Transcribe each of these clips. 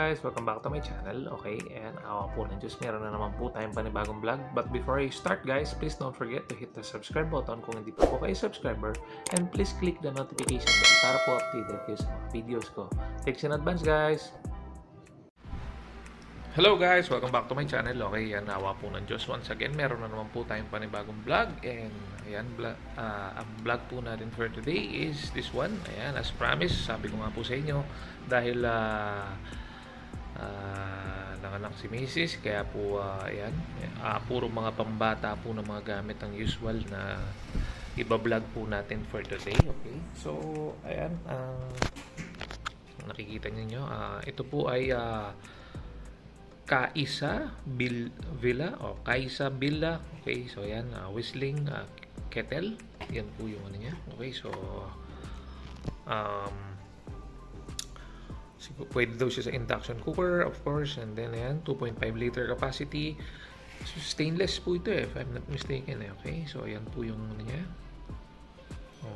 guys! Welcome back to my channel. Okay, and awa po ng Diyos, meron na naman po tayong panibagong vlog. But before I start guys, please don't forget to hit the subscribe button kung hindi pa po kayo subscriber. And please click the notification bell para po updated kayo sa mga videos ko. Thanks in advance guys! Hello guys! Welcome back to my channel. Okay, yan, awa po ng Diyos. Once again, meron na naman po tayong panibagong vlog. And ayan, ang vlog po natin for today is this one. Ayan, as promised, sabi ko nga po sa inyo, dahil nanganak si Mrs. Kaya po, ayan, puro mga pambata po ng mga gamit ang usual na iba-vlog po natin for today. Okay, so ayan, nakikita niyo, ito po ay Kaisa Villa o Kaisa Villa. Okay, so yan, whistling kettle. Yan po yung ano niya. Okay, so pwede daw siya sa induction cooker, of course. And then ayan, 2.5 liter capacity. So, stainless po ito if I'm not mistaken. Okay, so ayan po yung ano niya.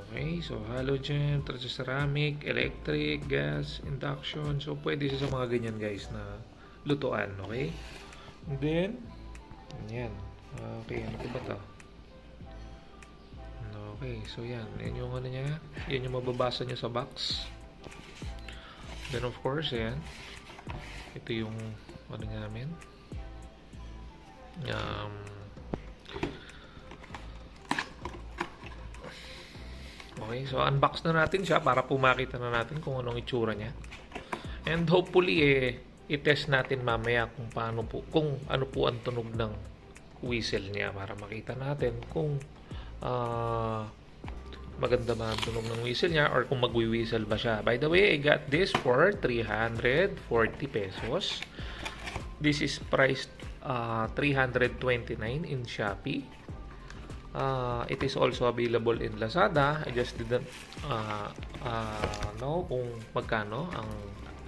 Okay, so halogen, ceramic, electric, gas, induction. So pwede siya sa mga ganyan guys na lutuan, okay? And then, yan. Okay, ano ba ito? Okay, so yan. Yan yung ano niya. Yan yung mababasa niya sa box. Then of course, yan. Ito yung ano namin. Okay, so unbox na natin siya para po makita na natin kung anong itsura niya. And hopefully, i-test natin mamaya kung ano po ang tunog ng whistle niya para makita natin kung maganda ba ang tunog ng whistle niya or kung magwi-whistle ba siya. By the way, I got this for 340 pesos. This is priced 329 in Shopee. It is also available in Lazada. I just didn't know kung magkano ang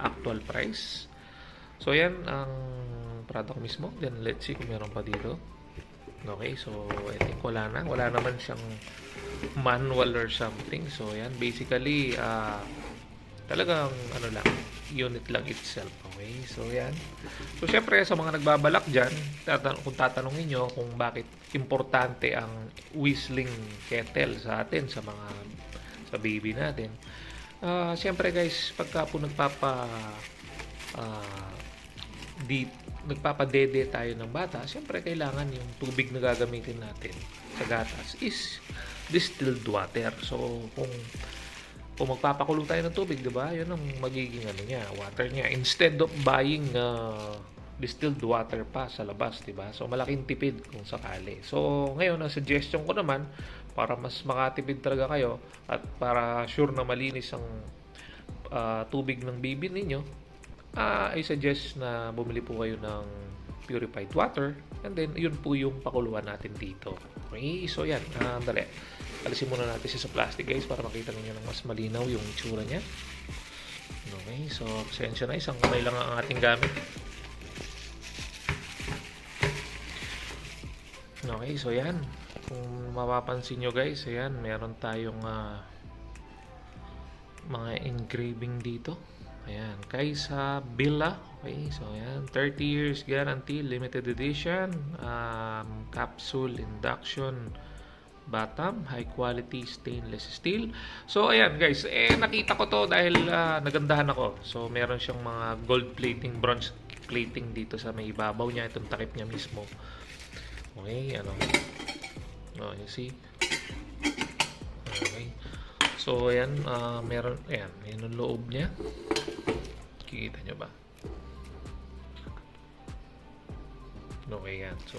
actual price. So yan ang product mismo. Then let's see kung meron pa dito. Okay, so I think wala naman siyang manual or something. So yan, basically talagang ano lang, unit lang itself. Okay, so yan. So syempre sa mga nagbabalak dyan, kung tatanungin nyo kung bakit importante ang whistling kettle sa atin, sa baby natin. Syempre guys, pagka po nagpapadede tayo ng bata, siyempre kailangan yung tubig na gagamitin natin sa gatas is distilled water. So kung magpapakulo tayo ng tubig, 'di ba? 'Yun ang magiging ano niya, water niya, instead of buying distilled water pa sa labas, 'di ba? So malaking tipid kung sakali. So ngayon ang suggestion ko naman para mas makatipid talaga kayo at para sure na malinis ang tubig ng baby ninyo, I suggest na bumili po kayo ng purified water and then yun po yung pakuluan natin dito. Okay, so yan, dali. Alisin muna natin siya sa plastic guys para makita niyo ng mas malinaw yung itsura niya. Okay, so pasensya na, isang kamay lang ang ating gamit. Okay, so yan. Kung mapapansin nyo guys, ayan, meron tayong mga engraving dito. Ayan, Kaisa Villa. Okay, so ayan, 30 years guarantee, limited edition, capsule induction bottom, high quality stainless steel. So ayan guys, nakita ko to dahil nagandahan ako. So meron siyang mga gold plating, bronze plating dito sa may ibabaw niya, itong takip niya mismo. Okay, ano. Oh, you see? Okay. So ayan, meron, ayan, yun ang loob niya. Kikita nyo ba? Okay yan. So,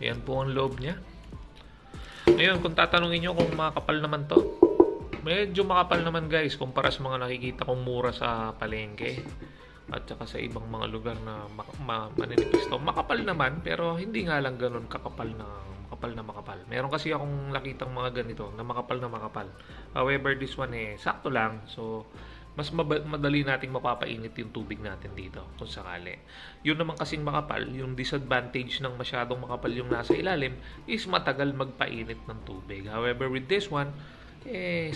ayan po ang loob niya. Ngayon, kung tatanungin nyo kung makapal naman to, medyo makapal naman guys kumpara sa mga nakikita kong mura sa palengke at saka sa ibang mga lugar na maninipis to. Makapal naman, pero hindi nga lang ganun kakapal na makapal. Meron kasi akong nakitang mga ganito na makapal. However, this one sakto lang. So, mas madali nating mapapainit yung tubig natin dito kung sakali. Yun naman kasing makapal, yung disadvantage ng masyadong makapal yung nasa ilalim is matagal magpainit ng tubig. However, with this one,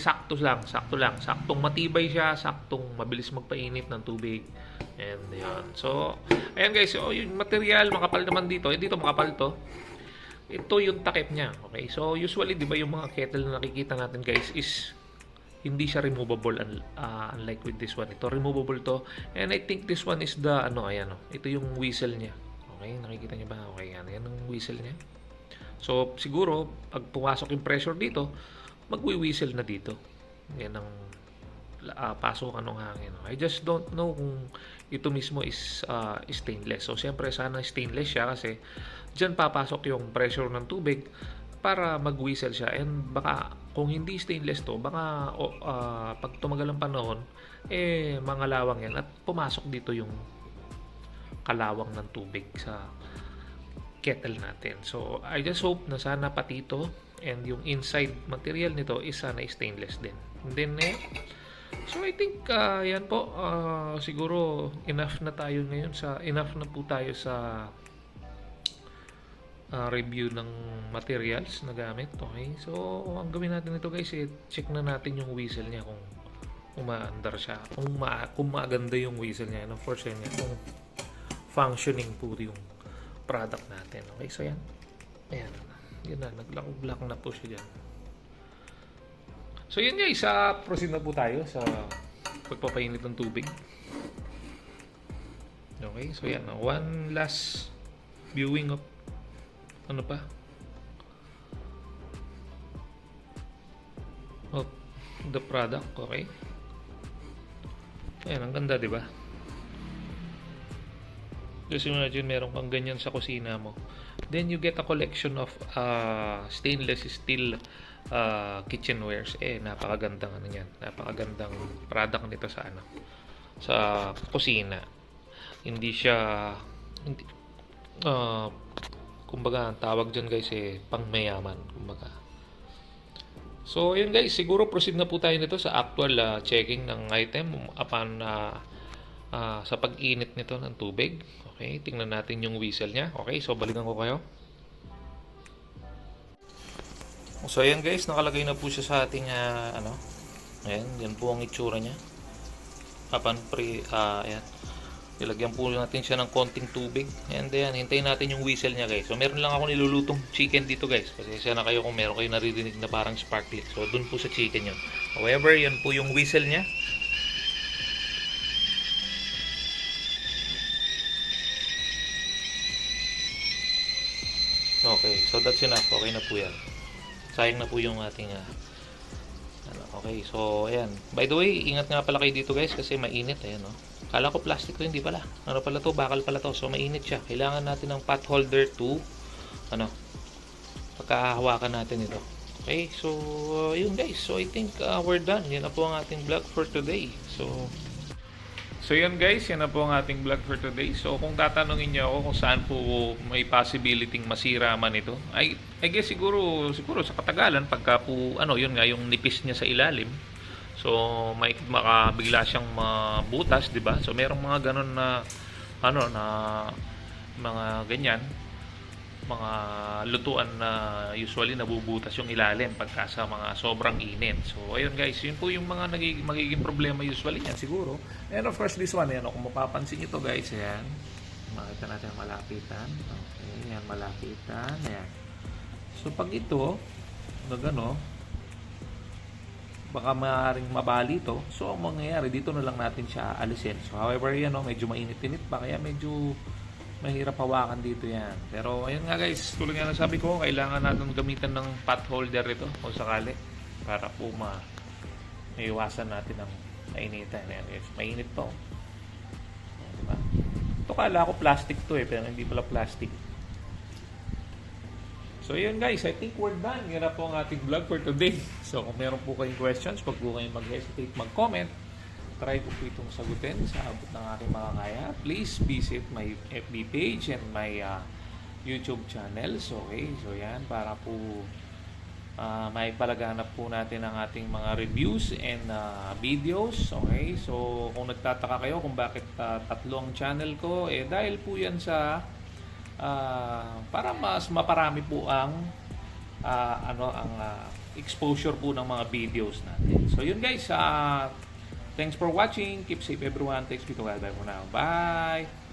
sakto lang, saktong matibay siya, saktong mabilis magpainit ng tubig. And yun. So, ayan guys, so yung material, makapal naman dito. Dito makapal to. Ito yung takip niya. Okay, so usually, di ba yung mga kettle na nakikita natin guys is hindi siya removable unlike with this one. Ito removable to. And I think this one is the ayan ito yung whistle niya. Okay, nakikita niyo ba? Okay, yan ang whistle niya. So siguro pag pumasok yung pressure dito, magwi-whistle na dito. Yan ang pasok ng hangin. I just don't know kung ito mismo is stainless. So siyempre sana stainless siya kasi diyan papasok yung pressure ng tubig para mag-whistle siya. And baka kung hindi stainless to, baka pag tumagal ang panahon, mga lawang yan at pumasok dito yung kalawang ng tubig sa kettle natin. So, I just hope na sana pati ito and yung inside material nito is sana stainless din. And then, so I think yan po, siguro enough na po tayo sa review ng materials na gamit. Okay, so ang gawin natin ito guys, check na natin yung whistle niya kung umaandar siya, kung maganda yung whistle niya, and of course yan, kung functioning po yung product natin. Okay, so yan, ayan, yun na, nag-lock na po siya dyan. So yun guys, proceed na po tayo sa pagpapainit ng tubig. Okay, so yan, one last viewing of ano pa? Of the product, okay? Ayan, ang ganda, di ba? Just imagine meron kang ganyan sa kusina mo. Then you get a collection of stainless steel kitchenwares. Napakagandang ano yan. Napakagandang product nito sa sa kusina. Hindi siya kumbaga ang tawag dyan guys pangmayaman, kumbaga. So yun guys, siguro proceed na po tayo nito sa actual checking ng item upon sa pag-init nito ng tubig. Okay, tingnan natin yung whistle niya. Okay, so balikan ko kayo. So ayan guys, nakalagay na po siya sa ating ayan, yan po ang itsura niya. Upon ayan, ilagyan po natin siya ng konting tubig. And then, hintayin natin yung whistle niya guys. So, meron lang ako nilulutong chicken dito guys. Pasensya na kayo kung meron kayo naririnig na parang sparklet. So, dun po sa chicken yun. However, yan po yung whistle niya. Okay, so that's enough. Okay na po yan. Sayang na po yung ating okay, so ayan. By the way, ingat nga pala kayo dito guys kasi mainit. Ayan, kala ko plastic to, hindi pala. Ano pala to? Bakal pala to. So mainit siya. Kailangan natin ng pot holder to pagkahawakan natin ito. Okay, so yun guys. So I think we're done. Yan na po ang ating vlog for today. So yun guys, yan na po ang ating vlog for today. So kung tatanungin niyo ako kung saan po may possibility masira man ito, I guess siguro sa katagalan pagka po yun nga yung nipis niya sa ilalim. So may makabigla siyang mabutas, 'di ba? So merong mga ganun na na mga ganyan, mga lutuan na usually nabubutas yung ilalim pagka sa mga sobrang init. So ayun guys, yun po yung mga magiging problema usually yan siguro. And of course this one, kung mapapansin niyo to guys, ayan. Makita natin malapitan. Okay, yan malapitan, ayan. So pag ito baka maaaring mabali to. So ang mangyayari dito na lang natin siya alisin. So however medyo mainit-init pa kaya medyo mahirap hawakan dito yan. Pero ayun nga guys, tulad nga ng sabi ko, kailangan natin gamitan ng pot holder ito kung sakali para po maiwasan natin ang mainitan. Ayan guys, mainit to. Diba? Ito kala ko plastic to pero hindi pala plastic. So yun guys, I think we're done. Yan na po ang ating vlog for today. So kung meron po kayong questions, wag po kayong mag-hesitate mag-comment. Try ko po itong sagutin sa abot ng aking makakaya. Please visit my FB page and my YouTube channels. Okay, so yan, para po may palaganap po natin ang ating mga reviews and videos. Okay, so kung nagtataka kayo kung bakit tatlo ang channel ko, dahil po yan sa para mas maparami po ang exposure po ng mga videos natin. So yun guys, thanks for watching. Keep safe everyone. Thanks be to God. Bye for now. Bye!